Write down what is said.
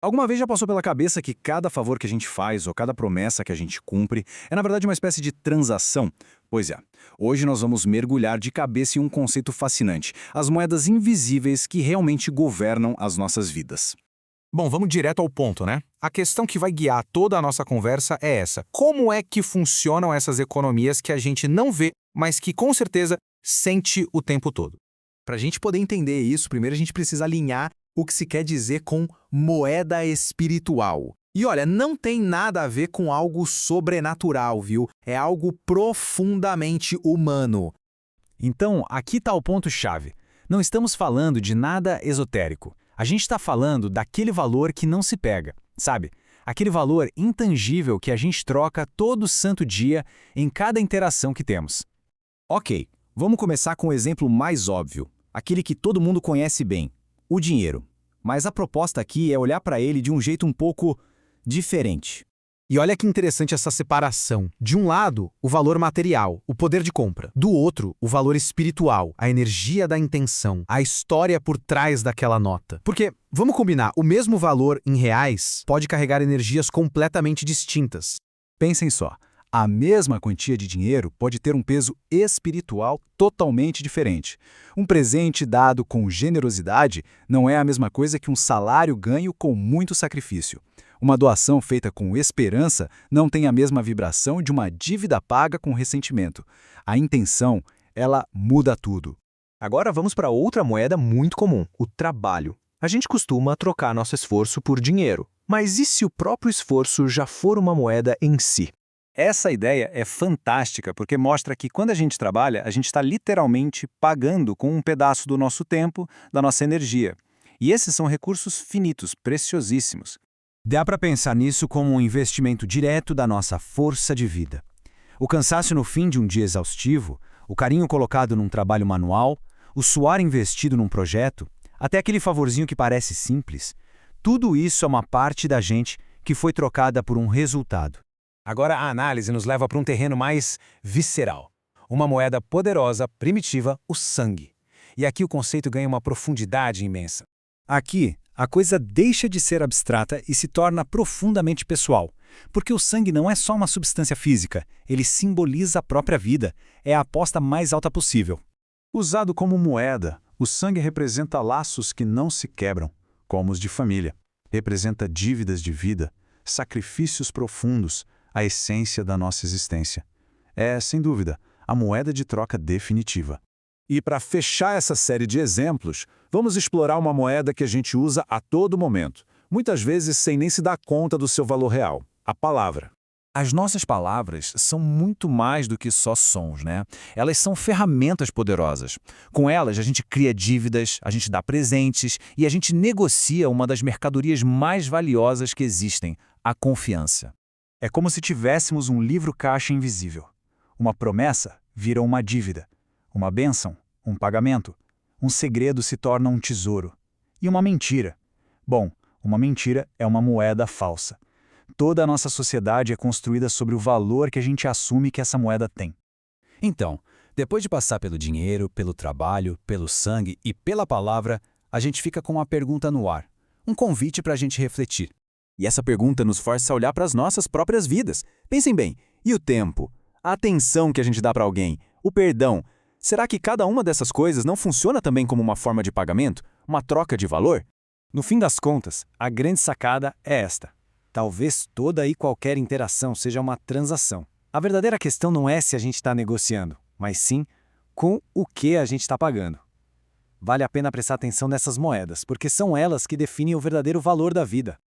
Alguma vez já passou pela cabeça que cada favor que a gente faz ou cada promessa que a gente cumpre é na verdade uma espécie de transação? Pois é, hoje nós vamos mergulhar de cabeça em um conceito fascinante, as moedas invisíveis que realmente governam as nossas vidas. Bom, vamos direto ao ponto, né? A questão que vai guiar toda a nossa conversa é essa. Como é que funcionam essas economias que a gente não vê, mas que com certeza sente o tempo todo? Para a gente poder entender isso, primeiro a gente precisa alinhar o que se quer dizer com moeda espiritual. E olha, não tem nada a ver com algo sobrenatural, viu? É algo profundamente humano. Então, aqui está o ponto-chave. Não estamos falando de nada esotérico. A gente está falando daquele valor que não se pega, sabe? Aquele valor intangível que a gente troca todo santo dia em cada interação que temos. Ok, vamos começar com o exemplo mais óbvio, aquele que todo mundo conhece bem, o dinheiro. Mas a proposta aqui é olhar para ele de um jeito um pouco diferente. E olha que interessante essa separação. De um lado, o valor material, o poder de compra. Do outro, o valor espiritual, a energia da intenção, a história por trás daquela nota. Porque, vamos combinar, o mesmo valor em reais pode carregar energias completamente distintas. Pensem só, a mesma quantia de dinheiro pode ter um peso espiritual totalmente diferente. Um presente dado com generosidade não é a mesma coisa que um salário ganho com muito sacrifício. Uma doação feita com esperança não tem a mesma vibração de uma dívida paga com ressentimento. A intenção, ela muda tudo. Agora vamos para outra moeda muito comum, o trabalho. A gente costuma trocar nosso esforço por dinheiro. Mas e se o próprio esforço já for uma moeda em si? Essa ideia é fantástica porque mostra que quando a gente trabalha, a gente está literalmente pagando com um pedaço do nosso tempo, da nossa energia. E esses são recursos finitos, preciosíssimos. Dá para pensar nisso como um investimento direto da nossa força de vida. O cansaço no fim de um dia exaustivo, o carinho colocado num trabalho manual, o suor investido num projeto, até aquele favorzinho que parece simples, tudo isso é uma parte da gente que foi trocada por um resultado. Agora a análise nos leva para um terreno mais visceral. Uma moeda poderosa, primitiva, o sangue. E aqui o conceito ganha uma profundidade imensa. Aqui, a coisa deixa de ser abstrata e se torna profundamente pessoal, porque o sangue não é só uma substância física, ele simboliza a própria vida, é a aposta mais alta possível. Usado como moeda, o sangue representa laços que não se quebram, como os de família. Representa dívidas de vida, sacrifícios profundos, a essência da nossa existência. É, sem dúvida, a moeda de troca definitiva. E para fechar essa série de exemplos, vamos explorar uma moeda que a gente usa a todo momento, muitas vezes sem nem se dar conta do seu valor real, a palavra. As nossas palavras são muito mais do que só sons, né? Elas são ferramentas poderosas. Com elas, a gente cria dívidas, a gente dá presentes e a gente negocia uma das mercadorias mais valiosas que existem, a confiança. É como se tivéssemos um livro-caixa invisível. Uma promessa vira uma dívida. Uma bênção, um pagamento. Um segredo se torna um tesouro. E uma mentira? Bom, uma mentira é uma moeda falsa. Toda a nossa sociedade é construída sobre o valor que a gente assume que essa moeda tem. Então, depois de passar pelo dinheiro, pelo trabalho, pelo sangue e pela palavra, a gente fica com uma pergunta no ar. Um convite para a gente refletir. E essa pergunta nos força a olhar para as nossas próprias vidas. Pensem bem, e o tempo? A atenção que a gente dá para alguém? O perdão? Será que cada uma dessas coisas não funciona também como uma forma de pagamento? Uma troca de valor? No fim das contas, a grande sacada é esta. Talvez toda e qualquer interação seja uma transação. A verdadeira questão não é se a gente está negociando, mas sim com o que a gente está pagando. Vale a pena prestar atenção nessas moedas, porque são elas que definem o verdadeiro valor da vida.